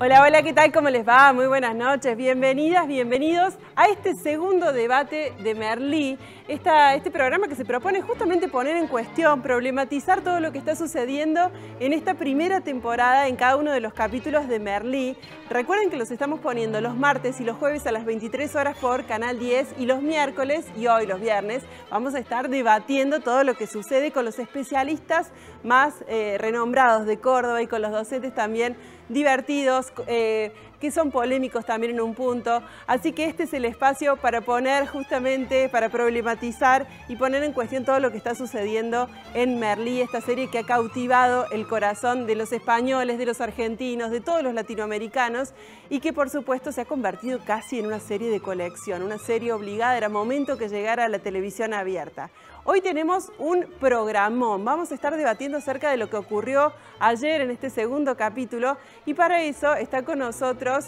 Hola, hola, ¿qué tal? ¿Cómo les va? Muy buenas noches. Bienvenidas, bienvenidos a este segundo debate de Merlí. Este programa que se propone justamente poner en cuestión, problematizar todo lo que está sucediendo en esta primera temporada en cada uno de los capítulos de Merlí. Recuerden que los estamos poniendo los martes y los jueves a las 23 horas por Canal 10 y los miércoles y hoy los viernes vamos a estar debatiendo todo lo que sucede con los especialistas más renombrados de Córdoba y con los docentes también divertidos, que son polémicos también en un punto. Así que este es el espacio para poner justamente, para problematizar y poner en cuestión todo lo que está sucediendo en Merlí, esta serie que ha cautivado el corazón de los españoles, de los argentinos, de todos los latinoamericanos y que por supuesto se ha convertido casi en una serie de colección, una serie obligada. Era momento que llegara a la televisión abierta. Hoy tenemos un programón. Vamos a estar debatiendo acerca de lo que ocurrió ayer en este segundo capítulo y para eso está con nosotros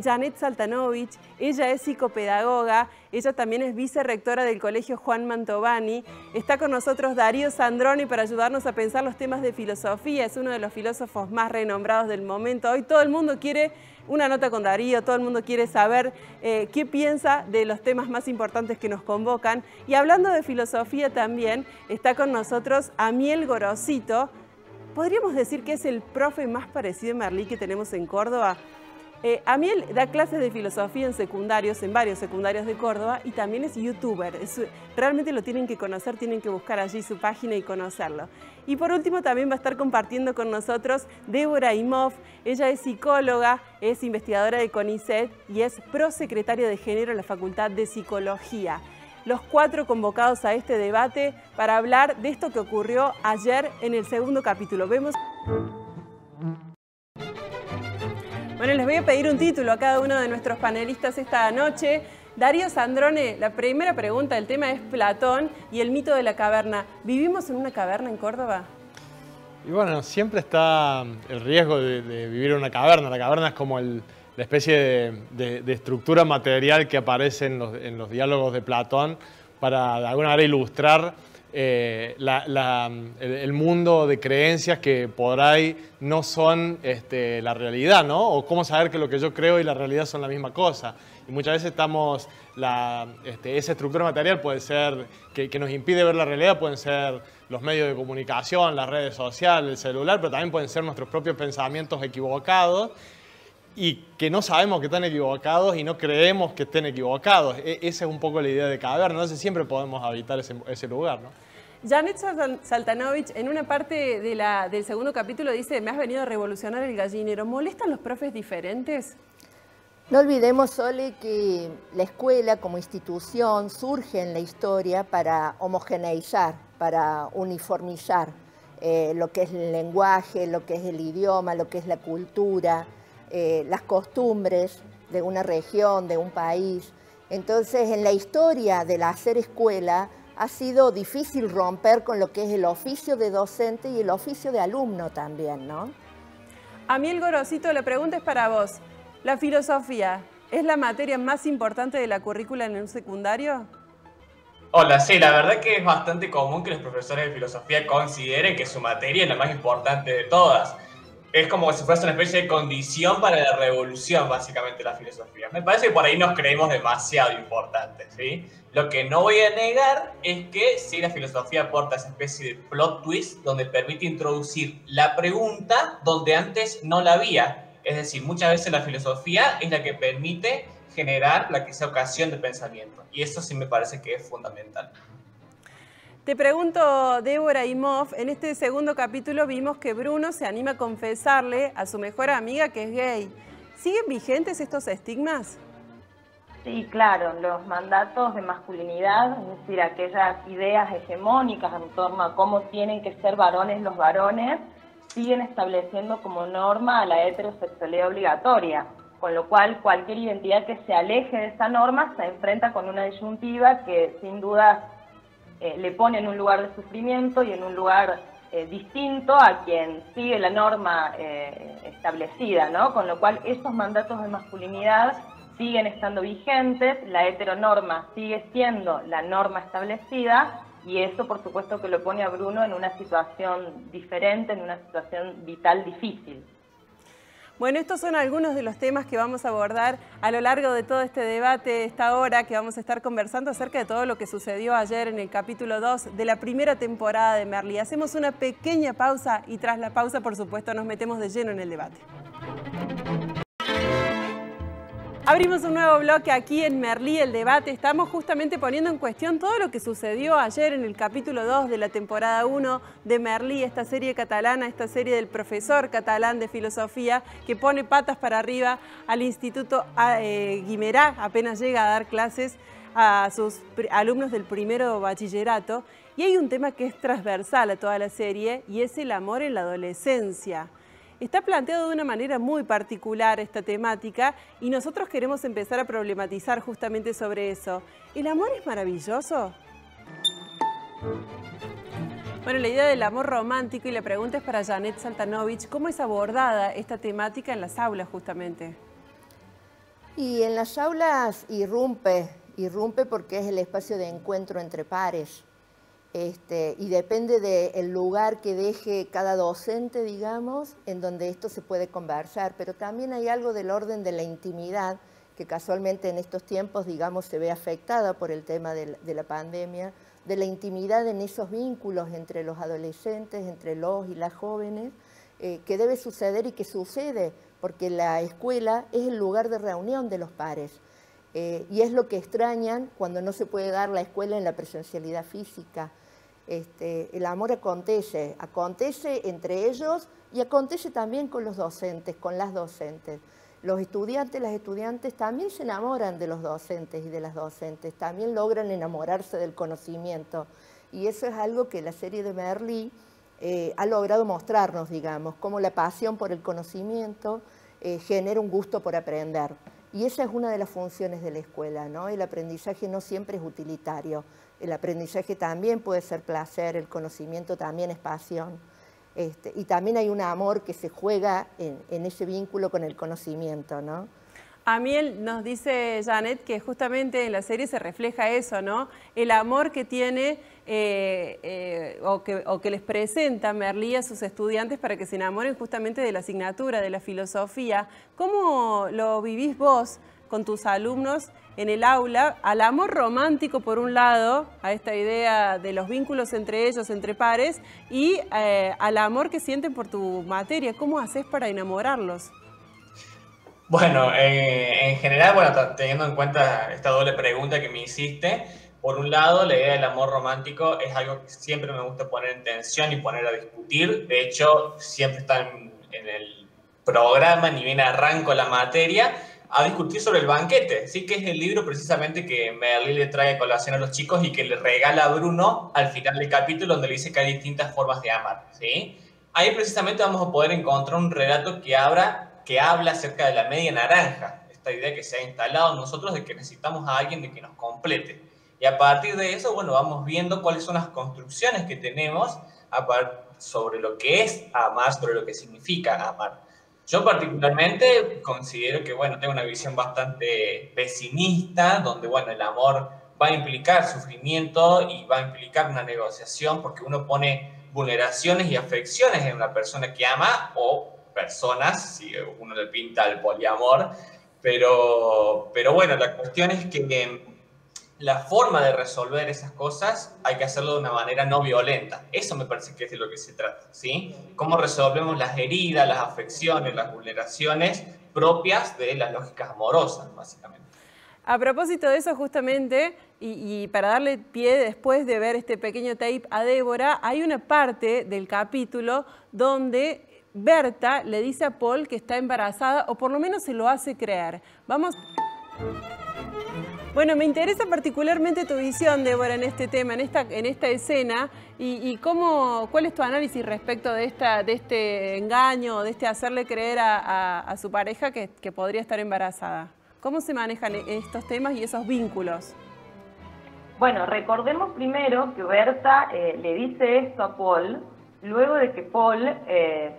Janet Saltanovich. Ella es psicopedagoga, ella también es vicerrectora del Colegio Juan Mantovani. Está con nosotros Darío Sandroni para ayudarnos a pensar los temas de filosofía. Es uno de los filósofos más renombrados del momento. Hoy todo el mundo quiere una nota con Darío, todo el mundo quiere saber qué piensa de los temas más importantes que nos convocan. Y hablando de filosofía también, está con nosotros Amiel Gorosito. Podríamos decir que es el profe más parecido a Merlí que tenemos en Córdoba. Amiel da clases de filosofía en secundarios, en varios secundarios de Córdoba y también es youtuber. Realmente lo tienen que conocer, tienen que buscar allí su página y conocerlo. Y por último también va a estar compartiendo con nosotros Débora Imhoff. Ella es psicóloga, es investigadora de CONICET y es prosecretaria de Género en la Facultad de Psicología. Los cuatro convocados a este debate para hablar de esto que ocurrió ayer en el segundo capítulo. Vemos... Bueno, les voy a pedir un título a cada uno de nuestros panelistas esta noche. Darío Sandrone, la primera pregunta del tema es Platón y el mito de la caverna. ¿Vivimos en una caverna en Córdoba? Y bueno, siempre está el riesgo de vivir en una caverna. La caverna es como la especie de estructura material que aparece en los diálogos de Platón para de alguna manera ilustrar el mundo de creencias que por ahí no son la realidad, ¿no? O cómo saber que lo que yo creo y la realidad son la misma cosa. Y muchas veces estamos, esa estructura material puede ser, que nos impide ver la realidad, pueden ser los medios de comunicación, las redes sociales, el celular, pero también pueden ser nuestros propios pensamientos equivocados y que no sabemos que están equivocados y no creemos que estén equivocados. Esa es un poco la idea de caverna, entonces siempre podemos habitar ese lugar, ¿no? Janet Saltanovich, en una parte del segundo capítulo dice: me has venido a revolucionar el gallinero. ¿Molestan los profes diferentes? No olvidemos, Sole, que la escuela como institución surge en la historia para homogeneizar, para uniformizar lo que es el lenguaje, lo que es el idioma, lo que es la cultura, las costumbres de una región, de un país. Entonces, en la historia del hacer escuela ha sido difícil romper con lo que es el oficio de docente y el oficio de alumno también, ¿no? Amiel Gorosito, la pregunta es para vos. ¿La filosofía es la materia más importante de la currícula en un secundario? Hola, sí, la verdad que es bastante común que los profesores de filosofía consideren que su materia es la más importante de todas. Es como si fuese una especie de condición para la revolución, básicamente, la filosofía. Me parece que por ahí nos creemos demasiado importantes, ¿sí? Lo que no voy a negar es que sí, la filosofía aporta esa especie de plot twist donde permite introducir la pregunta donde antes no la había. Es decir, muchas veces la filosofía es la que permite generar la que sea ocasión de pensamiento. Y eso sí me parece que es fundamental. Te pregunto, Débora Imhoff, en este segundo capítulo vimos que Bruno se anima a confesarle a su mejor amiga que es gay. ¿Siguen vigentes estos estigmas? Sí, claro, los mandatos de masculinidad, es decir, aquellas ideas hegemónicas en torno a cómo tienen que ser varones los varones, siguen estableciendo como norma a la heterosexualidad obligatoria, con lo cual cualquier identidad que se aleje de esa norma se enfrenta con una disyuntiva que sin duda le pone en un lugar de sufrimiento y en un lugar distinto a quien sigue la norma establecida, ¿no? Con lo cual esos mandatos de masculinidad siguen estando vigentes, la heteronorma sigue siendo la norma establecida y eso por supuesto que lo pone a Bruno en una situación diferente, en una situación vital difícil. Bueno, estos son algunos de los temas que vamos a abordar a lo largo de todo este debate, esta hora que vamos a estar conversando acerca de todo lo que sucedió ayer en el capítulo 2 de la primera temporada de Merlí. Hacemos una pequeña pausa y tras la pausa, por supuesto, nos metemos de lleno en el debate. Abrimos un nuevo bloque aquí en Merlí, el debate. Estamos justamente poniendo en cuestión todo lo que sucedió ayer en el capítulo 2 de la temporada 1 de Merlí, esta serie catalana, esta serie del profesor catalán de filosofía que pone patas para arriba al Instituto Guimerá, apenas llega a dar clases a sus alumnos del primero bachillerato. Y hay un tema que es transversal a toda la serie y es el amor en la adolescencia. Está planteado de una manera muy particular esta temática y nosotros queremos empezar a problematizar justamente sobre eso. ¿El amor es maravilloso? Bueno, la idea del amor romántico y la pregunta es para Janet Saltanovich. ¿Cómo es abordada esta temática en las aulas justamente? Y en las aulas irrumpe porque es el espacio de encuentro entre pares. Y depende del lugar que deje cada docente, digamos, en donde esto se puede conversar, pero también hay algo del orden de la intimidad que casualmente en estos tiempos, digamos, se ve afectada por el tema de la pandemia, de la intimidad en esos vínculos entre los adolescentes, entre los y las jóvenes, que debe suceder y que sucede, porque la escuela es el lugar de reunión de los pares. Y es lo que extrañan cuando no se puede dar la escuela en la presencialidad física. El amor acontece entre ellos y acontece también con los docentes, con las docentes. Los estudiantes, las estudiantes también se enamoran de los docentes y de las docentes, también logran enamorarse del conocimiento. Y eso es algo que la serie de Merlí ha logrado mostrarnos, digamos, cómo la pasión por el conocimiento genera un gusto por aprender. Y esa es una de las funciones de la escuela, ¿no? El aprendizaje no siempre es utilitario. El aprendizaje también puede ser placer, el conocimiento también es pasión. Y también hay un amor que se juega en ese vínculo con el conocimiento, ¿no? Amiel, nos dice Janet que justamente en la serie se refleja eso, ¿no? El amor que tiene o que les presenta Merlí a sus estudiantes para que se enamoren justamente de la asignatura, de la filosofía. ¿Cómo lo vivís vos con tus alumnos en el aula? Al amor romántico por un lado, a esta idea de los vínculos entre ellos, entre pares, y al amor que sienten por tu materia. ¿Cómo haces para enamorarlos? Bueno, en general, bueno, teniendo en cuenta esta doble pregunta que me hiciste, por un lado, la idea del amor romántico es algo que siempre me gusta poner en tensión y poner a discutir. De hecho, siempre está en el programa, ni bien arranco la materia, a discutir sobre el banquete, ¿sí? Que es el libro precisamente que Merlí le trae a colación a los chicos y que le regala a Bruno al final del capítulo, donde le dice que hay distintas formas de amar, ¿sí? Ahí precisamente vamos a poder encontrar un relato que habla acerca de la media naranja, esta idea que se ha instalado en nosotros de que necesitamos a alguien de que nos complete. Y a partir de eso, bueno, vamos viendo cuáles son las construcciones que tenemos sobre lo que es amar, sobre lo que significa amar. Yo particularmente considero que, bueno, tengo una visión bastante pesimista, donde, bueno, el amor va a implicar sufrimiento y va a implicar una negociación porque uno pone vulneraciones y afecciones en una persona que ama o personas, si uno le pinta el poliamor, pero bueno, la cuestión es que la forma de resolver esas cosas hay que hacerlo de una manera no violenta. Eso me parece que es de lo que se trata, ¿sí? Cómo resolvemos las heridas, las afecciones, las vulneraciones propias de las lógicas amorosas, básicamente. A propósito de eso justamente, y para darle pie después de ver este pequeño tape a Débora, hay una parte del capítulo donde Berta le dice a Paul que está embarazada, o por lo menos se lo hace creer. Vamos. Bueno, me interesa particularmente tu visión, Débora, en este tema, en esta escena, y cuál es tu análisis respecto de este engaño, de este hacerle creer a su pareja que podría estar embarazada. ¿Cómo se manejan estos temas y esos vínculos? Bueno, recordemos primero que Berta le dice esto a Paul luego de que Paul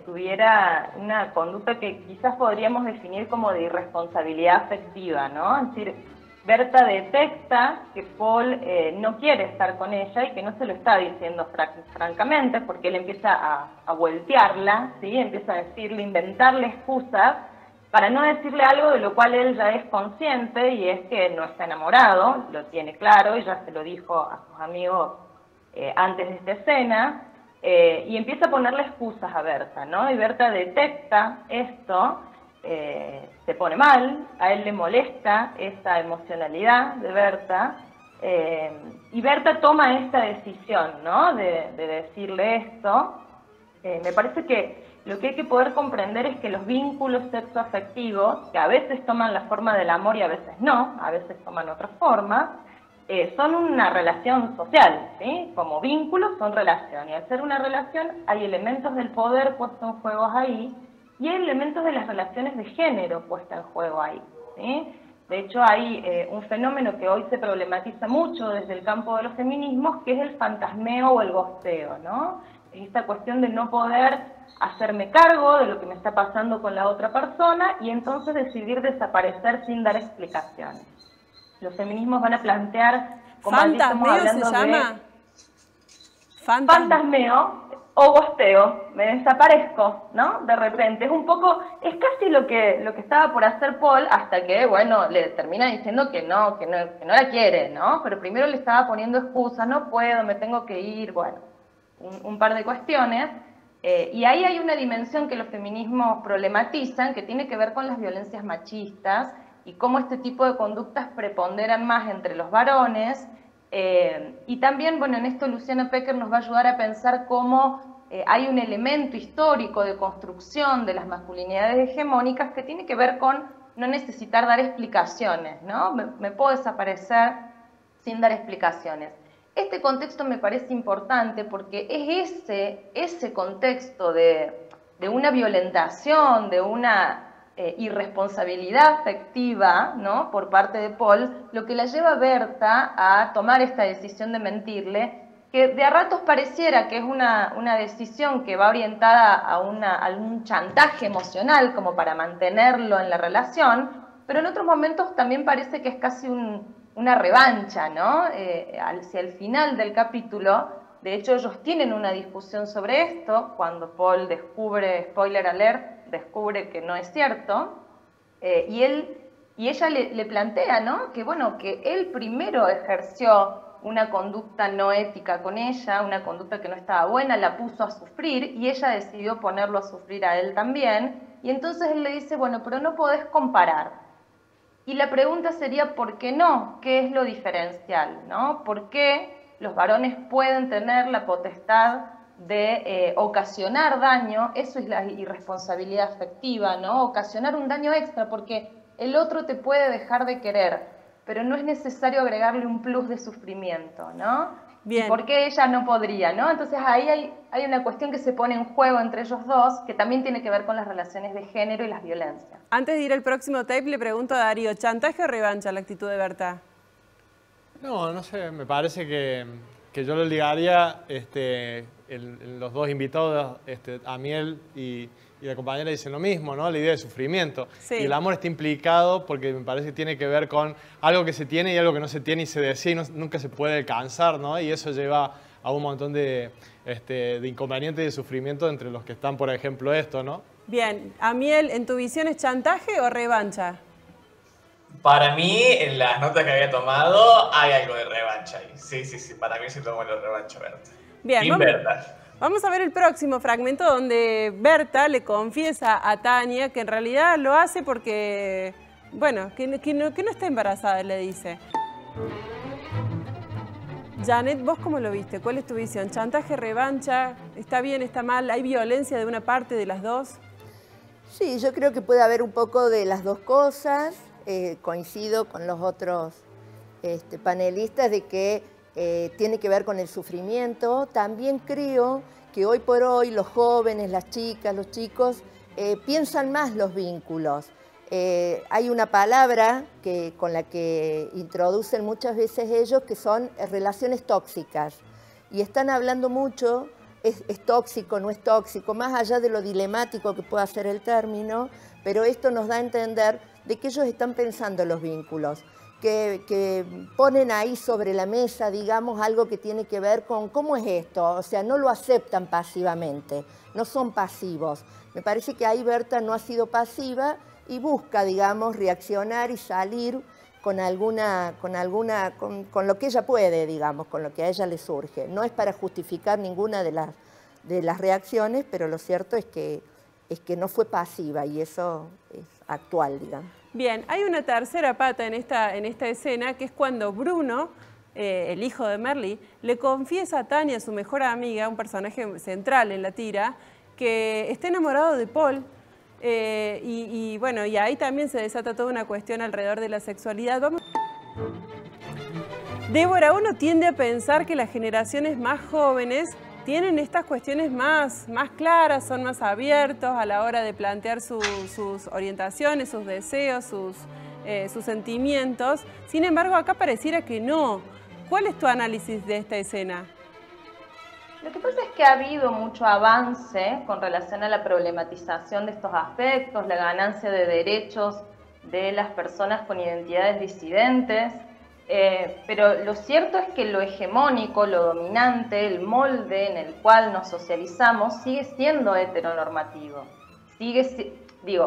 tuviera una conducta que quizás podríamos definir como de irresponsabilidad afectiva, ¿no? Es decir, Berta detecta que Paul no quiere estar con ella y que no se lo está diciendo francamente, porque él empieza a voltearla, ¿sí? Empieza a decirle, inventarle excusas para no decirle algo de lo cual él ya es consciente, y es que no está enamorado, lo tiene claro, y ya se lo dijo a sus amigos antes de esta escena, y empieza a ponerle excusas a Berta, ¿no? Y Berta detecta esto, se pone mal, a él le molesta esa emocionalidad de Berta, y Berta toma esta decisión, ¿no? De decirle esto. Me parece que lo que hay que poder comprender es que los vínculos sexoafectivos, que a veces toman la forma del amor y a veces no, a veces toman otra forma, son una relación social, ¿sí? Como vínculos son relación, y al ser una relación hay elementos del poder puestos en juego ahí, y hay elementos de las relaciones de género puestas en juego ahí, ¿sí? De hecho, hay un fenómeno que hoy se problematiza mucho desde el campo de los feminismos, que es el fantasmeo o el gosteo, ¿no? Es esta cuestión de no poder hacerme cargo de lo que me está pasando con la otra persona y entonces decidir desaparecer sin dar explicaciones. Los feminismos van a plantear, como estamos hablando se llama. Fantasmeo o gosteo, me desaparezco, ¿no? De repente, es un poco, es casi lo que estaba por hacer Paul, hasta que, bueno, le termina diciendo que no la quiere, ¿no? Pero primero le estaba poniendo excusas, no puedo, me tengo que ir, bueno, un par de cuestiones, y ahí hay una dimensión que los feminismos problematizan, que tiene que ver con las violencias machistas, y cómo este tipo de conductas preponderan más entre los varones. Y también, bueno, en esto Luciana Pecker nos va a ayudar a pensar cómo hay un elemento histórico de construcción de las masculinidades hegemónicas que tiene que ver con no necesitar dar explicaciones, ¿no? Me puedo desaparecer sin dar explicaciones. Este contexto me parece importante porque es ese contexto de una violentación, de una irresponsabilidad afectiva, ¿no? Por parte de Paul, lo que la lleva a Berta a tomar esta decisión de mentirle, que de a ratos pareciera que es una decisión que va orientada a un chantaje emocional como para mantenerlo en la relación, pero en otros momentos también parece que es casi una revancha, ¿no? Hacia el final del capítulo, de hecho ellos tienen una discusión sobre esto, cuando Paul descubre, spoiler alert, descubre que no es cierto, y ella le plantea, ¿no? Que bueno, que él primero ejerció una conducta no ética con ella, una conducta que no estaba buena, la puso a sufrir, y ella decidió ponerlo a sufrir a él también, y entonces él le dice, bueno, pero no podés comparar. Y la pregunta sería, ¿por qué no? ¿Qué es lo diferencial, ¿no? ¿Por qué los varones pueden tener la potestad de ocasionar daño? Eso es la irresponsabilidad afectiva, ¿no? Ocasionar un daño extra, porque el otro te puede dejar de querer, pero no es necesario agregarle un plus de sufrimiento, ¿no? Bien. ¿Y por qué ella no podría, no? Entonces ahí hay una cuestión que se pone en juego entre ellos dos, que también tiene que ver con las relaciones de género y las violencias. Antes de ir al próximo tape, le pregunto a Darío, ¿chantaje o revancha la actitud de Berta? No sé, me parece que yo lo ligaría los dos invitados, Amiel y la compañera dicen lo mismo, ¿no? La idea de sufrimiento. Sí. Y el amor está implicado porque me parece que tiene que ver con algo que se tiene y algo que no se tiene y se desea y nunca se puede alcanzar, ¿no? Y eso lleva a un montón de inconvenientes y de sufrimiento entre los que están, por ejemplo, esto, ¿no? Bien. Amiel, ¿en tu visión es chantaje o revancha? Para mí, en las notas que había tomado, hay algo de revancha ahí. Sí, para mí se tomó la revancha, Berta. Bien, vamos a ver el próximo fragmento donde Berta le confiesa a Tania que en realidad lo hace porque, bueno, que no está embarazada, le dice. Janet, ¿vos cómo lo viste? ¿Cuál es tu visión? ¿Chantaje, revancha? ¿Está bien, está mal? ¿Hay violencia de una parte, de las dos? Sí, yo creo que puede haber un poco de las dos cosas. Coincido con los otros panelistas de que tiene que ver con el sufrimiento. También creo que hoy por hoy los jóvenes, las chicas, los chicos piensan más los vínculos. Hay una palabra con la que introducen muchas veces ellos que son relaciones tóxicas y están hablando mucho, es tóxico, no es tóxico, más allá de lo dilemático que pueda ser el término, pero esto nos da a entender de que ellos están pensando los vínculos, que ponen ahí sobre la mesa, digamos, algo que tiene que ver con cómo es esto, o sea, no lo aceptan pasivamente, no son pasivos. Me parece que ahí Berta no ha sido pasiva y busca, digamos, reaccionar y salir con lo que ella puede, digamos, con lo que a ella le surge. No es para justificar ninguna de las reacciones, pero lo cierto es que no fue pasiva y eso es actual, digamos. Bien, hay una tercera pata en esta escena, que es cuando Bruno, el hijo de Merlí, le confiesa a Tania, su mejor amiga, un personaje central en la tira, que está enamorado de Paul. Bueno, y ahí también se desata toda una cuestión alrededor de la sexualidad. Débora, uno tiende a pensar que las generaciones más jóvenes tienen estas cuestiones más claras, son más abiertos a la hora de plantear sus orientaciones, sus deseos, sus sentimientos. Sin embargo, acá pareciera que no. ¿Cuál es tu análisis de esta escena? Lo que pasa es que ha habido mucho avance con relación a la problematización de estos aspectos, la ganancia de derechos de las personas con identidades disidentes, pero lo cierto es que lo hegemónico, lo dominante, el molde en el cual nos socializamos sigue siendo heteronormativo.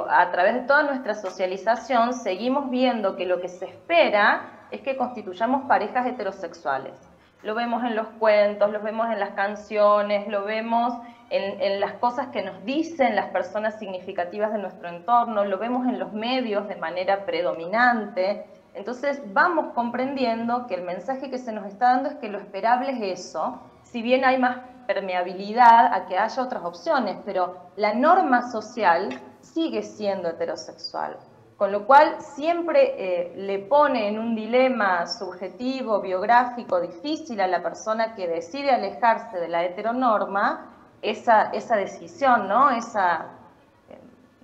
A través de toda nuestra socialización seguimos viendo que lo que se espera es que constituyamos parejas heterosexuales. Lo vemos en los cuentos, lo vemos en las canciones, lo vemos en las cosas que nos dicen las personas significativas de nuestro entorno, lo vemos en los medios de manera predominante. Entonces vamos comprendiendo que el mensaje que se nos está dando es que lo esperable es eso, si bien hay más permeabilidad a que haya otras opciones, pero la norma social sigue siendo heterosexual. Con lo cual siempre le pone en un dilema subjetivo, biográfico, difícil a la persona que decide alejarse de la heteronorma esa decisión, ¿no?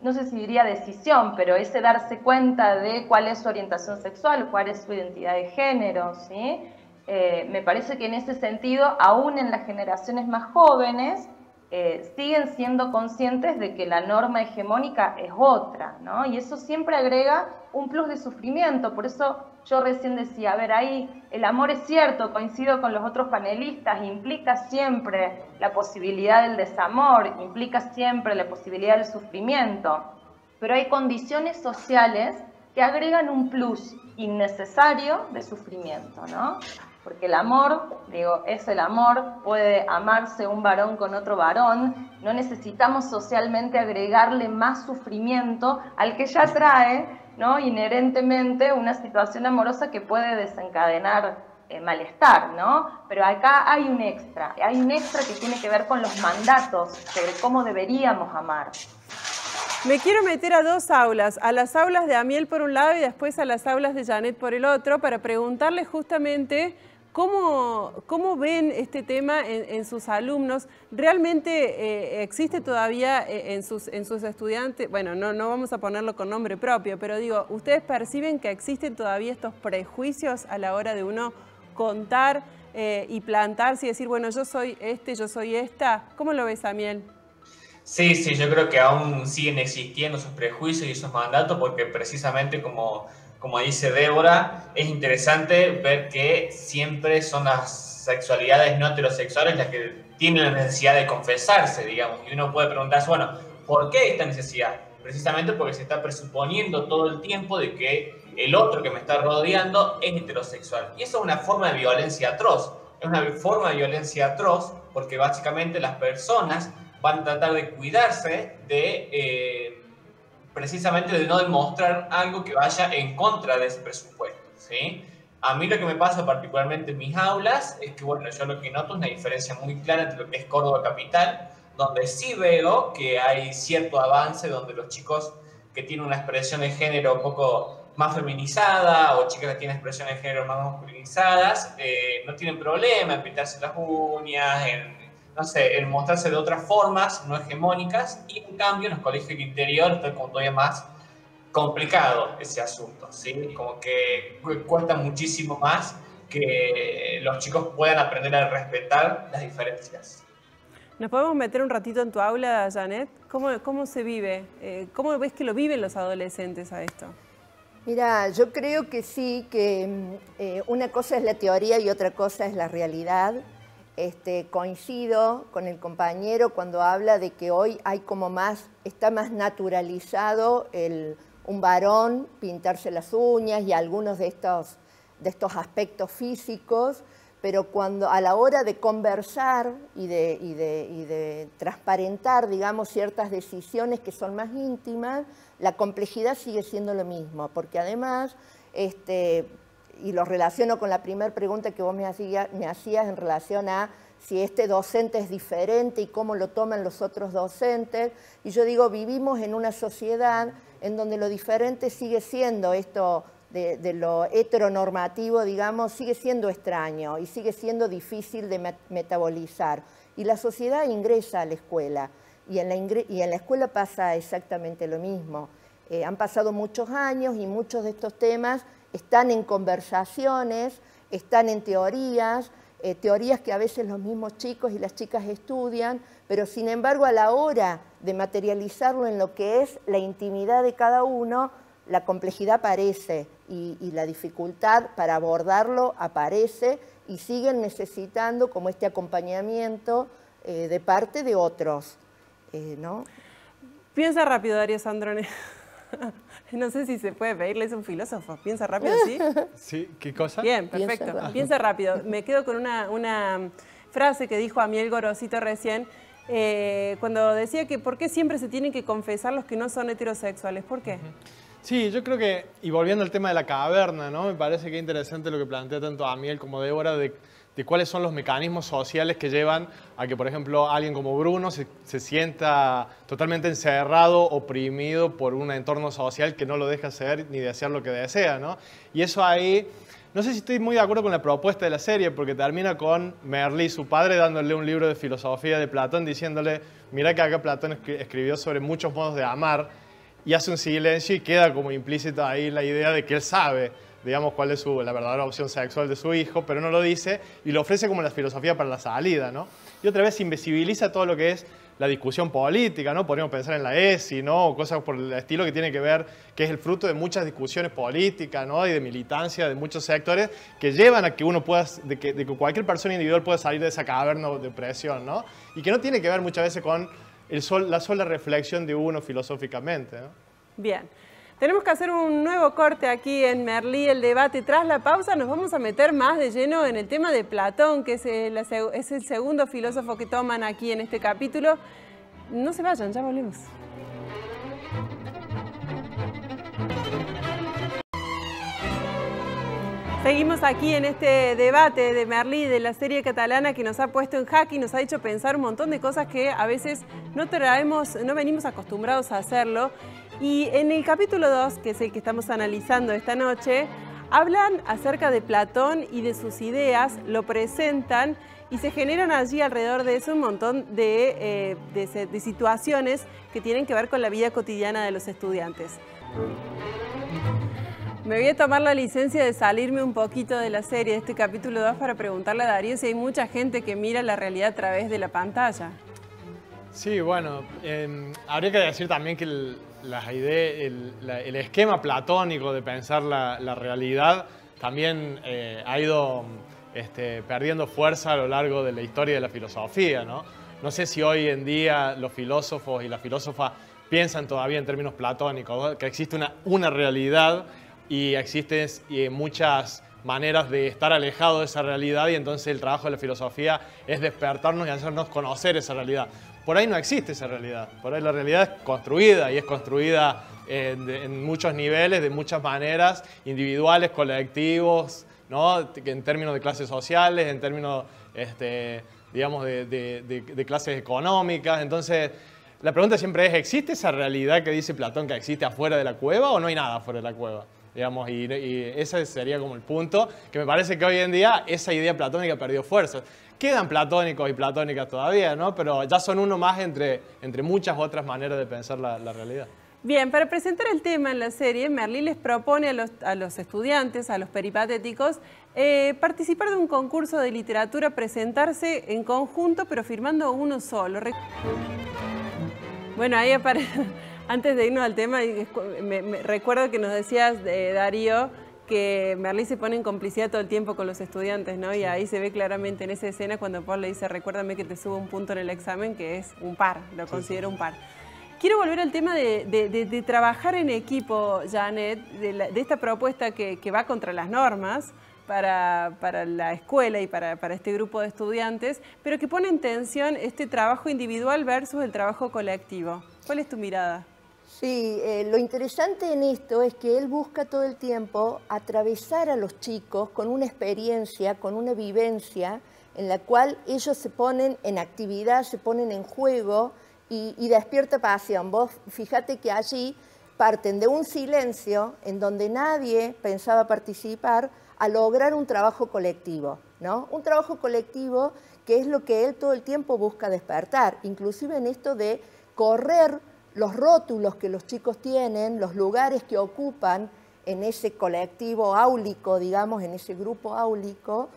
No sé si diría decisión, pero ese darse cuenta de cuál es su orientación sexual, cuál es su identidad de género, ¿sí? Me parece que en ese sentido, aún en las generaciones más jóvenes, siguen siendo conscientes de que la norma hegemónica es otra, ¿no? Y eso siempre agrega un plus de sufrimiento. Por eso yo recién decía, a ver, ahí el amor es cierto, coincido con los otros panelistas, implica siempre la posibilidad del desamor, implica siempre la posibilidad del sufrimiento, pero hay condiciones sociales que agregan un plus innecesario de sufrimiento, ¿no? Porque el amor, es el amor, puede amarse un varón con otro varón, no necesitamos socialmente agregarle más sufrimiento al que ya trae, ¿no? Inherentemente una situación amorosa que puede desencadenar malestar, ¿no? Pero acá hay un extra que tiene que ver con los mandatos sobre cómo deberíamos amar. Me quiero meter a dos aulas, a las aulas de Amiel por un lado y después a las aulas de Janet por el otro, para preguntarles justamente cómo ven este tema en sus alumnos. ¿Realmente existe todavía en sus estudiantes? Bueno, no vamos a ponerlo con nombre propio, pero digo, ¿ustedes perciben que existen todavía estos prejuicios a la hora de uno contar y plantarse y decir, bueno, yo soy yo soy esta? ¿Cómo lo ves, Amiel? Sí, yo creo que aún siguen existiendo esos prejuicios y esos mandatos porque precisamente como dice Débora, es interesante ver que siempre son las sexualidades no heterosexuales las que tienen la necesidad de confesarse, digamos. Y uno puede preguntarse, bueno, ¿por qué esta necesidad? Precisamente porque se está presuponiendo todo el tiempo de que el otro que me está rodeando es heterosexual. Y eso es una forma de violencia atroz. Es una forma de violencia atroz porque básicamente las personas van a tratar de cuidarse precisamente de no demostrar algo que vaya en contra de ese presupuesto, ¿sí? A mí lo que me pasa particularmente en mis aulas es que, bueno, yo lo que noto es una diferencia muy clara entre lo que es Córdoba Capital, donde sí veo que hay cierto avance, donde los chicos que tienen una expresión de género un poco más feminizada o chicas que tienen expresiones de género más masculinizadas, no tienen problema en pintarse las uñas, en mostrarse de otras formas no hegemónicas, y en cambio en los colegios del interior está como todavía más complicado ese asunto, ¿sí? Como que cuesta muchísimo más que los chicos puedan aprender a respetar las diferencias. ¿Nos podemos meter un ratito en tu aula, Janet? ¿Cómo se vive? ¿Cómo ves que lo viven los adolescentes a esto? Mira, yo creo que sí, que una cosa es la teoría y otra cosa es la realidad. Coincido con el compañero cuando habla de que hoy hay está más naturalizado el un varón pintarse las uñas y algunos de estos aspectos físicos, pero cuando a la hora de conversar y de transparentar, digamos, ciertas decisiones que son más íntimas, la complejidad sigue siendo lo mismo, porque además, y lo relaciono con la primera pregunta que vos me hacías en relación a si este docente es diferente y cómo lo toman los otros docentes, y yo digo, vivimos en una sociedad en donde lo diferente sigue siendo esto de lo heteronormativo, digamos, sigue siendo extraño y sigue siendo difícil de metabolizar. Y la sociedad ingresa a la escuela y en la escuela pasa exactamente lo mismo. Han pasado muchos años y muchos de estos temas están en conversaciones, están en teorías que a veces los mismos chicos y las chicas estudian, pero sin embargo a la hora de materializarlo en lo que es la intimidad de cada uno, la complejidad aparece y la dificultad para abordarlo aparece y siguen necesitando como este acompañamiento de parte de otros, ¿no? Piensa rápido, Darío Sandrone. No sé si se puede pedirle, es un filósofo. Piensa rápido, ¿sí? Sí, ¿qué cosa? Bien, perfecto. Piensa rápido. Me quedo con una frase que dijo Amiel Gorosito recién, cuando decía que ¿por qué siempre se tienen que confesar los que no son heterosexuales? ¿Por qué? Sí, yo creo que, y volviendo al tema de la caverna, ¿no? Me parece que es interesante lo que plantea tanto Amiel como Débora de cuáles son los mecanismos sociales que llevan a que, por ejemplo, alguien como Bruno se sienta totalmente encerrado, oprimido por un entorno social que no lo deja hacer ni desear lo que desea, ¿no? Y eso ahí, no sé si estoy muy de acuerdo con la propuesta de la serie, porque termina con Merlí, su padre, dándole un libro de filosofía de Platón, diciéndole, mira que acá Platón escribió sobre muchos modos de amar, y hace un silencio y queda como implícita ahí la idea de que él sabe, digamos, cuál es la verdadera opción sexual de su hijo, pero no lo dice y lo ofrece como la filosofía para la salida, ¿no? Y otra vez invisibiliza todo lo que es la discusión política, ¿no? Podríamos pensar en la ESI, ¿no? O cosas por el estilo que tiene que ver, que es el fruto de muchas discusiones políticas, ¿no? Y de militancia de muchos sectores que llevan a que uno pueda, de que cualquier persona individual pueda salir de esa caverna de opresión, ¿no? Y que no tiene que ver muchas veces con la sola reflexión de uno filosóficamente, ¿no? Bien. Tenemos que hacer un nuevo corte aquí en Merlí, el debate. Tras la pausa nos vamos a meter más de lleno en el tema de Platón, que es el segundo filósofo que toman aquí en este capítulo. No se vayan, ya volvemos. Seguimos aquí en este debate de Merlí, de la serie catalana que nos ha puesto en jaque y nos ha hecho pensar un montón de cosas que a veces no venimos acostumbrados a hacerlo. Y en el capítulo 2, que es el que estamos analizando esta noche, hablan acerca de Platón y de sus ideas, lo presentan y se generan allí alrededor de eso un montón de situaciones que tienen que ver con la vida cotidiana de los estudiantes. Me voy a tomar la licencia de salirme un poquito de la serie de este capítulo 2 para preguntarle a Darío si hay mucha gente que mira la realidad a través de la pantalla. Sí, bueno, habría que decir también que el esquema platónico de pensar la realidad también ha ido perdiendo fuerza a lo largo de la historia de la filosofía, ¿no? No sé si hoy en día los filósofos y las filósofas piensan todavía en términos platónicos, ¿no? Que existe una realidad y existen muchas maneras de estar alejado de esa realidad y entonces el trabajo de la filosofía es despertarnos y hacernos conocer esa realidad. Por ahí no existe esa realidad, por ahí la realidad es construida y es construida en muchos niveles, de muchas maneras, individuales, colectivos, ¿no? En términos de clases sociales, en términos, digamos, de clases económicas. Entonces, la pregunta siempre es, ¿existe esa realidad que dice Platón que existe afuera de la cueva o no hay nada afuera de la cueva? Digamos, y ese sería como el punto, que me parece que hoy en día esa idea platónica perdió fuerza. Quedan platónicos y platónicas todavía, ¿no? Pero ya son uno más entre muchas otras maneras de pensar la realidad. Bien, para presentar el tema en la serie, Merlí les propone a los estudiantes, a los peripatéticos, participar de un concurso de literatura, presentarse en conjunto, pero firmando uno solo. Bueno, ahí aparece... Antes de irnos al tema, me recuerdo que nos decías, Darío, que Merlí se pone en complicidad todo el tiempo con los estudiantes, ¿no? Y ahí se ve claramente en esa escena cuando Paul le dice, recuérdame que te subo un punto en el examen, que es un par, lo considero un par. Quiero volver al tema de trabajar en equipo, Janet, de esta propuesta que va contra las normas para la escuela y para este grupo de estudiantes, pero que pone en tensión este trabajo individual versus el trabajo colectivo. ¿Cuál es tu mirada? Sí, lo interesante en esto es que él busca todo el tiempo atravesar a los chicos con una experiencia, con una vivencia en la cual ellos se ponen en actividad, se ponen en juego y despierta pasión. Vos fíjate que allí parten de un silencio en donde nadie pensaba participar a lograr un trabajo colectivo, ¿no? Un trabajo colectivo que es lo que él todo el tiempo busca despertar, inclusive en esto de correr los rótulos que los chicos tienen, los lugares que ocupan en ese colectivo áulico, digamos, en ese grupo áulico,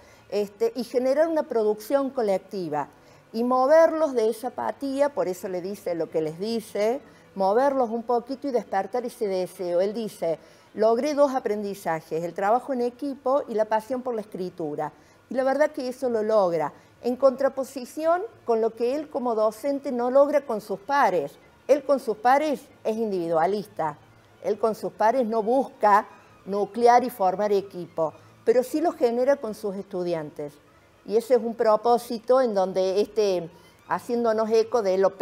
y generar una producción colectiva y moverlos de esa apatía, por eso le dice lo que les dice, moverlos un poquito y despertar ese deseo. Él dice, logré 2 aprendizajes, el trabajo en equipo y la pasión por la escritura. Y la verdad que eso lo logra, en contraposición con lo que él como docente no logra con sus pares. Él con sus pares es individualista, él con sus pares no busca nuclear y formar equipo, pero sí lo genera con sus estudiantes. Y ese es un propósito en donde haciéndonos eco de lo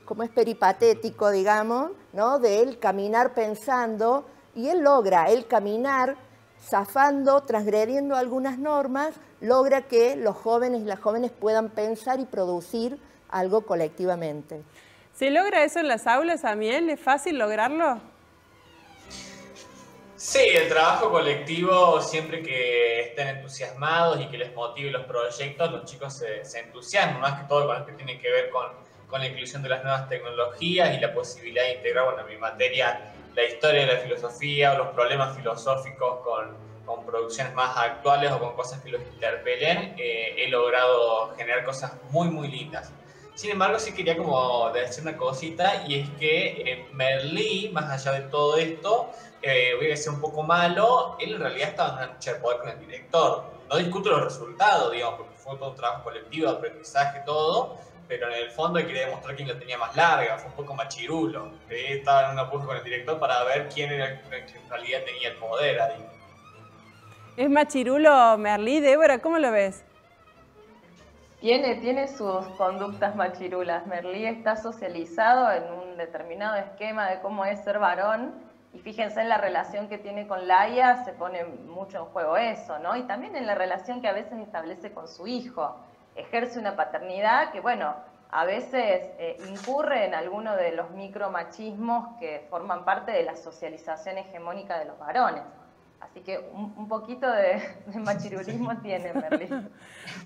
como es peripatético, digamos, ¿no? De él caminar pensando, y él logra, él caminar zafando, transgrediendo algunas normas, logra que los jóvenes y las jóvenes puedan pensar y producir algo colectivamente. ¿Se logra eso en las aulas, Amiel? ¿Es fácil lograrlo? Sí, el trabajo colectivo, siempre que estén entusiasmados y que les motive los proyectos, los chicos se entusiasman, más que todo con lo que tiene que ver con la inclusión de las nuevas tecnologías y la posibilidad de integrar, bueno, en mi materia, la historia de la filosofía o los problemas filosóficos con producciones más actuales o con cosas que los interpelen. He logrado generar cosas muy, muy lindas. Sin embargo, sí quería como decir una cosita, y es que Merlí, más allá de todo esto, voy a ser un poco malo, él en realidad estaba en una lucha de poder con el director. No discuto los resultados, digamos, porque fue todo un trabajo colectivo, aprendizaje, todo, pero en el fondo quería demostrar quién la tenía más larga, fue un poco machirulo. Estaba en una puja con el director para ver quién era el que en realidad tenía el poder ahí. ¿Es machirulo Merlí? Débora, ¿cómo lo ves? Tiene sus conductas machirulas. Merlí está socializado en un determinado esquema de cómo es ser varón, y fíjense en la relación que tiene con Laia, se pone mucho en juego eso, ¿no? Y también en la relación que a veces establece con su hijo. Ejerce una paternidad que, bueno, a veces incurre en alguno de los micromachismos que forman parte de la socialización hegemónica de los varones. Así que un poquito de machirulismo tiene Merlí.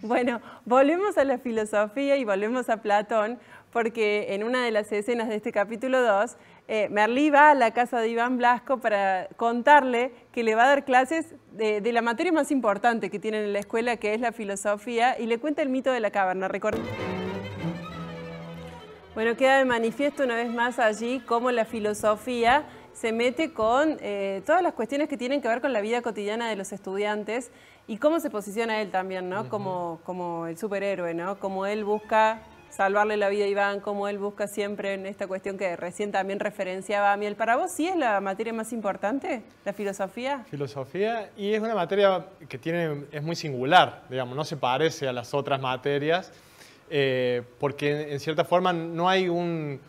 Bueno, volvemos a la filosofía y volvemos a Platón, porque en una de las escenas de este capítulo 2, Merlí va a la casa de Iván Blasco para contarle que le va a dar clases de la materia más importante que tienen en la escuela, que es la filosofía, y le cuenta el mito de la caverna. Bueno, queda de manifiesto una vez más allí cómo la filosofía se mete con todas las cuestiones que tienen que ver con la vida cotidiana de los estudiantes y cómo se posiciona él también, ¿no? Como el superhéroe, ¿no? Como él busca salvarle la vida a Iván, como él busca siempre en esta cuestión que recién también referenciaba a Amiel. ¿Para vos sí es la materia más importante, la filosofía? Filosofía, y es una materia que es muy singular, digamos, no se parece a las otras materias, porque en cierta forma no hay un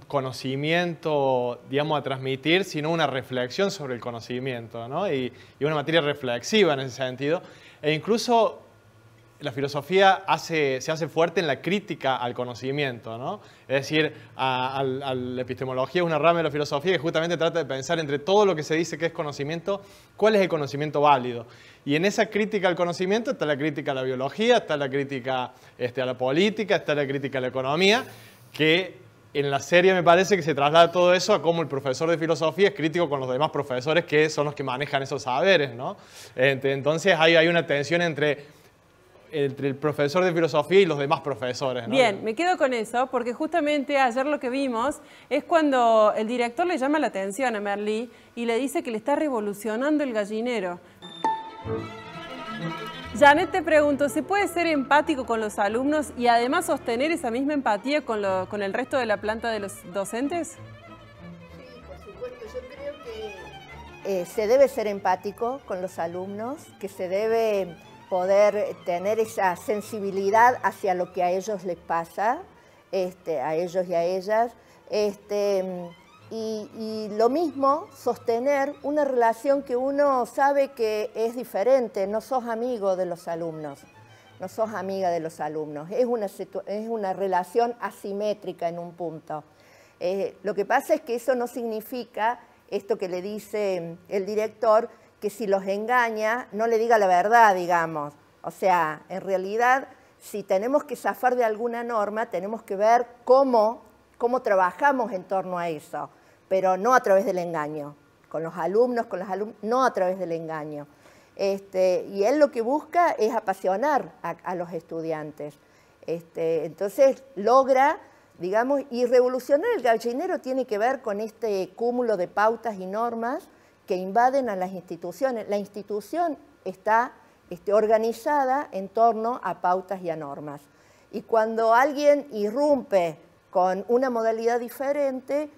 conocimiento, digamos, a transmitir, sino una reflexión sobre el conocimiento, ¿no? Y una materia reflexiva en ese sentido. E incluso la filosofía se hace fuerte en la crítica al conocimiento, ¿no? Es decir, a la epistemología es una rama de la filosofía que justamente trata de pensar entre todo lo que se dice que es conocimiento, cuál es el conocimiento válido. Y en esa crítica al conocimiento está la crítica a la biología, está la crítica a la política, está la crítica a la economía, que en la serie me parece que se traslada todo eso a cómo el profesor de filosofía es crítico con los demás profesores que son los que manejan esos saberes, ¿no? Entonces hay una tensión entre el profesor de filosofía y los demás profesores, ¿no? Bien, me quedo con eso, porque justamente ayer lo que vimos es cuando el director le llama la atención a Merlí y le dice que le está revolucionando el gallinero. Janet, te pregunto, ¿se puede ser empático con los alumnos y además sostener esa misma empatía con el resto de la planta de los docentes? Sí, por supuesto. Yo creo que se debe ser empático con los alumnos, que se debe poder tener esa sensibilidad hacia lo que a ellos les pasa, a ellos y a ellas. Y lo mismo, sostener una relación que uno sabe que es diferente. No sos amigo de los alumnos, no sos amiga de los alumnos. Es una relación asimétrica en un punto. Lo que pasa es que eso no significa, esto que le dice el director, que si los engaña, no le diga la verdad, digamos. O sea, en realidad, si tenemos que zafar de alguna norma, tenemos que ver cómo trabajamos en torno a eso, pero no a través del engaño, con los alumnos, no a través del engaño. Y él lo que busca es apasionar a los estudiantes. Entonces logra, digamos, y revolucionar el gallinero tiene que ver con este cúmulo de pautas y normas que invaden a las instituciones. La institución está organizada en torno a pautas y a normas. Y cuando alguien irrumpe con una modalidad diferente,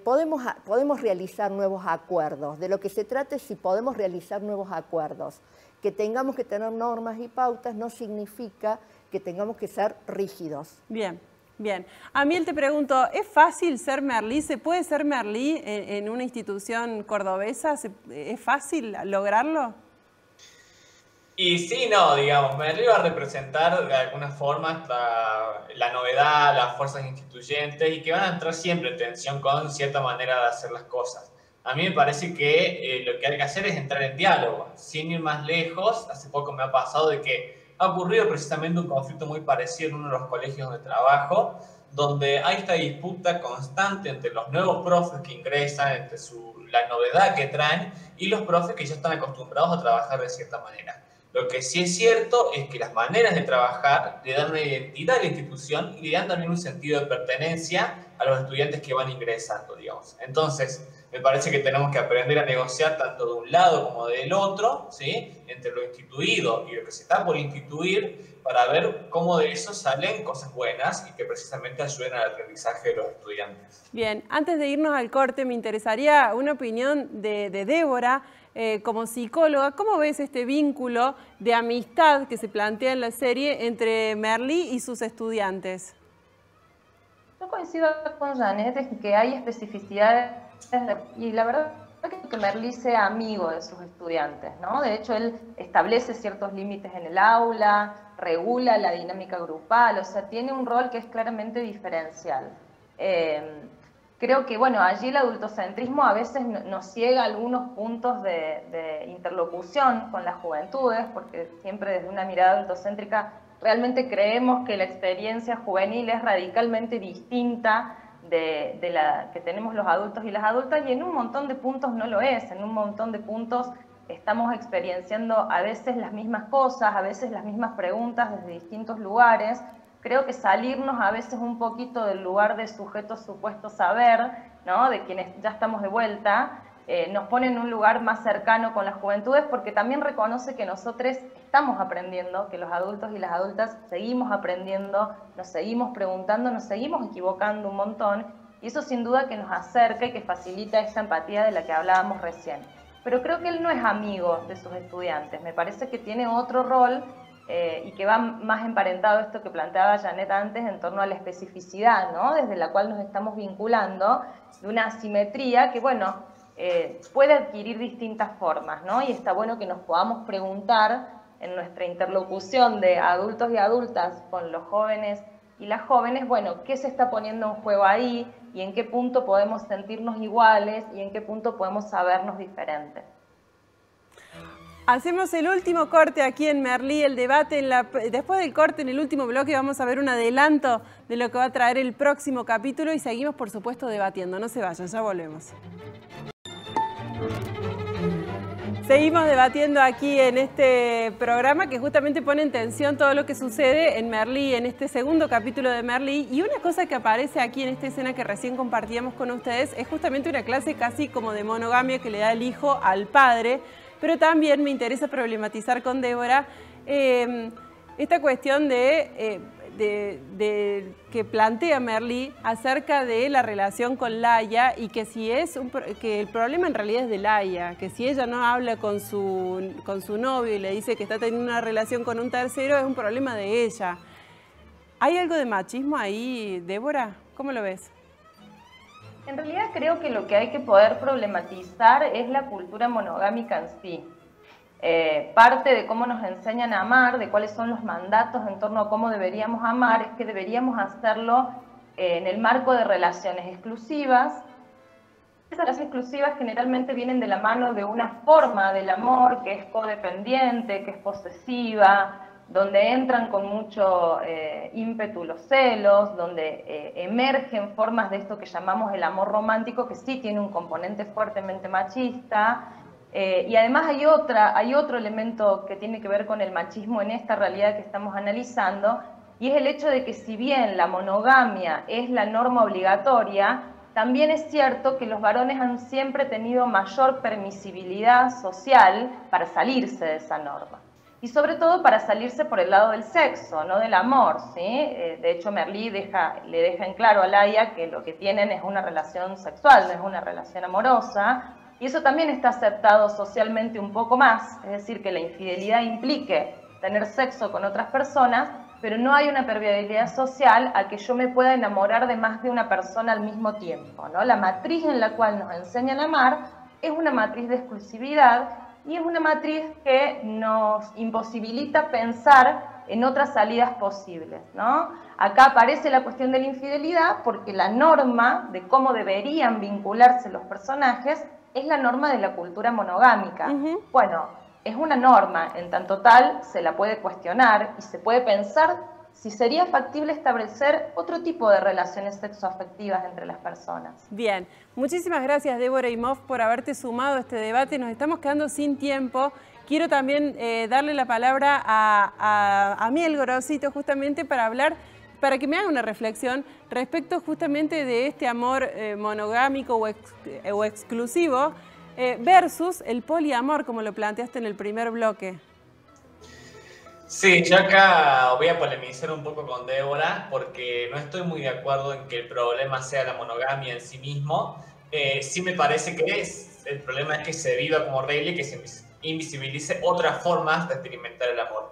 podemos realizar nuevos acuerdos. De lo que se trata es si podemos realizar nuevos acuerdos. Que tengamos que tener normas y pautas no significa que tengamos que ser rígidos. Bien, bien. Amiel, te pregunto, ¿es fácil ser Merlí? ¿Se puede ser Merlí en una institución cordobesa? ¿Es fácil lograrlo? Y sí, no, digamos, Merlí va a representar de alguna forma la novedad, las fuerzas instituyentes y que van a entrar siempre en tensión con cierta manera de hacer las cosas. A mí me parece que lo que hay que hacer es entrar en diálogo, sin ir más lejos. Hace poco me ha pasado de que ha ocurrido precisamente un conflicto muy parecido en uno de los colegios de trabajo, donde hay esta disputa constante entre los nuevos profes que ingresan, entre la novedad que traen y los profes que ya están acostumbrados a trabajar de cierta manera. Lo que sí es cierto es que las maneras de trabajar le dan una identidad a la institución y le dan también un sentido de pertenencia a los estudiantes que van ingresando, digamos. Entonces, me parece que tenemos que aprender a negociar tanto de un lado como del otro, ¿sí? Entre lo instituido y lo que se está por instituir, para ver cómo de eso salen cosas buenas y que precisamente ayuden al aprendizaje de los estudiantes. Bien, antes de irnos al corte, me interesaría una opinión de Débora. Como psicóloga, ¿cómo ves este vínculo de amistad que se plantea en la serie entre Merlí y sus estudiantes? Yo coincido con Janet en que hay especificidades y la verdad es que Merlí sea amigo de sus estudiantes, ¿no? De hecho, él establece ciertos límites en el aula, regula la dinámica grupal, o sea, tiene un rol que es claramente diferencial. Creo que, bueno, allí el adultocentrismo a veces nos ciega algunos puntos de interlocución con las juventudes, porque siempre desde una mirada adultocéntrica realmente creemos que la experiencia juvenil es radicalmente distinta de la que tenemos los adultos y las adultas, y en un montón de puntos no lo es. En un montón de puntos estamos experienciando a veces las mismas cosas, a veces las mismas preguntas desde distintos lugares. Creo que salirnos a veces un poquito del lugar de sujeto supuesto saber, ¿no? De quienes ya estamos de vuelta, nos pone en un lugar más cercano con las juventudes, porque también reconoce que nosotros estamos aprendiendo, que los adultos y las adultas seguimos aprendiendo, nos seguimos preguntando, nos seguimos equivocando un montón, y eso sin duda que nos acerca y que facilita esta empatía de la que hablábamos recién. Pero creo que él no es amigo de sus estudiantes, me parece que tiene otro rol y que va más emparentado esto que planteaba Janet antes en torno a la especificidad, ¿no? Desde la cual nos estamos vinculando, de una asimetría que, bueno, puede adquirir distintas formas, ¿no? Y está bueno que nos podamos preguntar en nuestra interlocución de adultos y adultas con los jóvenes y las jóvenes, bueno, ¿qué se está poniendo en juego ahí? Y en qué punto podemos sentirnos iguales y en qué punto podemos sabernos diferentes. Hacemos el último corte aquí en Merlí, el debate. Después del corte, en el último bloque, vamos a ver un adelanto de lo que va a traer el próximo capítulo y seguimos, por supuesto, debatiendo. No se vayan, ya volvemos. Seguimos debatiendo aquí en este programa que justamente pone en tensión todo lo que sucede en Merlí, en este segundo capítulo de Merlí. Y una cosa que aparece aquí en esta escena que recién compartíamos con ustedes es justamente una clase casi como de monogamia que le da el hijo al padre. Pero también me interesa problematizar con Débora esta cuestión de que plantea Merlí acerca de la relación con Laia y que si es que el problema en realidad es de Laia, que si ella no habla con su novio y le dice que está teniendo una relación con un tercero, es un problema de ella. ¿Hay algo de machismo ahí, Débora? ¿Cómo lo ves? En realidad creo que lo que hay que poder problematizar es la cultura monogámica en sí. Parte de cómo nos enseñan a amar, de cuáles son los mandatos en torno a cómo deberíamos amar, es que deberíamos hacerlo en el marco de relaciones exclusivas. Esas relaciones exclusivas generalmente vienen de la mano de una forma del amor que es codependiente, que es posesiva, donde entran con mucho ímpetu los celos, donde emergen formas de esto que llamamos el amor romántico, que sí tiene un componente fuertemente machista. Y además hay otro elemento que tiene que ver con el machismo en esta realidad que estamos analizando, y es el hecho de que si bien la monogamia es la norma obligatoria, también es cierto que los varones han siempre tenido mayor permisibilidad social para salirse de esa norma. Y sobre todo para salirse por el lado del sexo, no del amor, ¿sí? De hecho, Merlí le deja en claro a Laia que lo que tienen es una relación sexual, no es una relación amorosa. Y eso también está aceptado socialmente un poco más, es decir, que la infidelidad implique tener sexo con otras personas, pero no hay una permeabilidad social a que yo me pueda enamorar de más de una persona al mismo tiempo, ¿no? La matriz en la cual nos enseñan a amar es una matriz de exclusividad y es una matriz que nos imposibilita pensar en otras salidas posibles, ¿no? Acá aparece la cuestión de la infidelidad porque la norma de cómo deberían vincularse los personajes es la norma de la cultura monogámica. Bueno, es una norma, en tanto tal se la puede cuestionar y se puede pensar si sería factible establecer otro tipo de relaciones sexoafectivas entre las personas. Bien, muchísimas gracias Débora Imhoff por haberte sumado a este debate. Nos estamos quedando sin tiempo. Quiero también darle la palabra a Miel Gorosito justamente para que me haga una reflexión respecto justamente de este amor monogámico o exclusivo versus el poliamor, como lo planteaste en el primer bloque. Sí, yo acá voy a polemizar un poco con Débora porque no estoy muy de acuerdo en que el problema sea la monogamia en sí mismo. Sí me parece que el problema es que se viva como regla y que se invisibilice otras formas de experimentar el amor.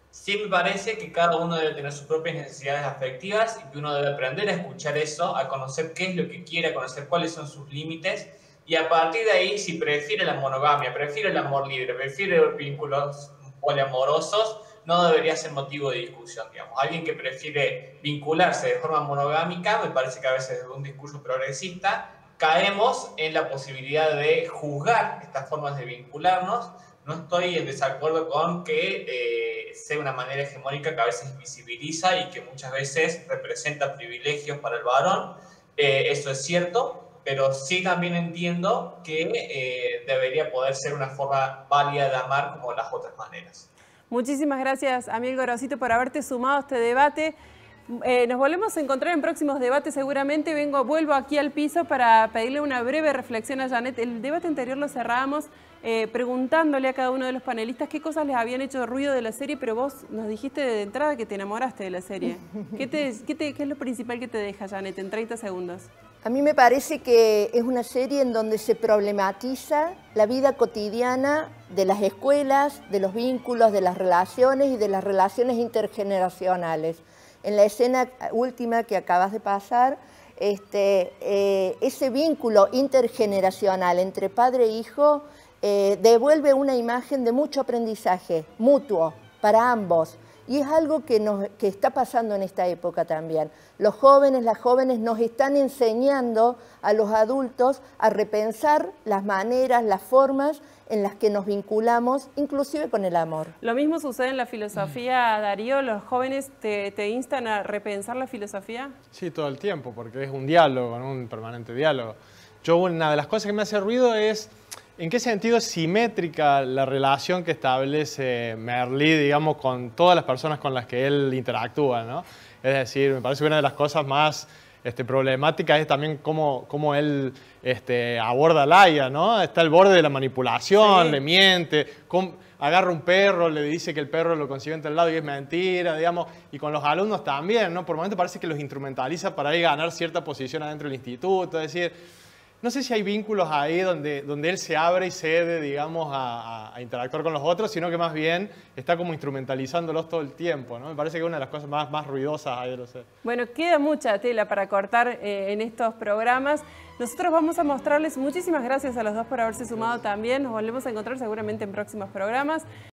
Sí me parece que cada uno debe tener sus propias necesidades afectivas y que uno debe aprender a escuchar eso, a conocer qué es lo que quiere, a conocer cuáles son sus límites y a partir de ahí, si prefiere la monogamia, prefiere el amor libre, prefiere los vínculos poliamorosos, no debería ser motivo de discusión, digamos. Alguien que prefiere vincularse de forma monogámica, me parece que a veces desde un discurso progresista caemos en la posibilidad de juzgar estas formas de vincularnos. No estoy en desacuerdo con que sea una manera hegemónica que a veces invisibiliza y que muchas veces representa privilegios para el varón. Eso es cierto, pero sí también entiendo que debería poder ser una forma válida de amar como las otras maneras. Muchísimas gracias, Amiel Gorosito, por haberte sumado a este debate. Nos volvemos a encontrar en próximos debates seguramente. Vuelvo aquí al piso para pedirle una breve reflexión a Janet. El debate anterior lo cerramos preguntándole a cada uno de los panelistas qué cosas les habían hecho ruido de la serie, pero vos nos dijiste de entrada que te enamoraste de la serie. ¿Qué es lo principal que te deja, Janet, en 30 segundos? A mí me parece que es una serie en donde se problematiza la vida cotidiana de las escuelas, de los vínculos, de las relaciones y de las relaciones intergeneracionales. En la escena última que acabas de pasar, ese vínculo intergeneracional entre padre e hijo devuelve una imagen de mucho aprendizaje mutuo para ambos. Y es algo que está pasando en esta época también. Los jóvenes, las jóvenes nos están enseñando a los adultos a repensar las maneras, las formas en las que nos vinculamos, inclusive con el amor. Lo mismo sucede en la filosofía, Darío. ¿Los jóvenes te instan a repensar la filosofía? Sí, todo el tiempo, porque es un diálogo, ¿no? Un permanente diálogo. Una de las cosas que me hace ruido es en qué sentido es simétrica la relación que establece Merlí, digamos, con todas las personas con las que él interactúa, ¿no? Es decir, me parece que una de las cosas más problemática es también cómo él aborda a Laia, ¿no? Está al borde de la manipulación, Sí. le miente, agarra un perro, le dice que el perro lo consiguió en tal lado y es mentira, digamos, y con los alumnos también, ¿no? Por momentos parece que los instrumentaliza para ahí ganar cierta posición adentro del instituto, es decir, no sé si hay vínculos ahí donde él se abre y cede, digamos, a interactuar con los otros, sino que más bien está como instrumentalizándolos todo el tiempo, ¿no? Me parece que es una de las cosas más ruidosas ahí de los... Bueno, queda mucha tela para cortar en estos programas. Nosotros vamos a mostrarles, muchísimas gracias a los dos por haberse sumado también. Nos volvemos a encontrar seguramente en próximos programas.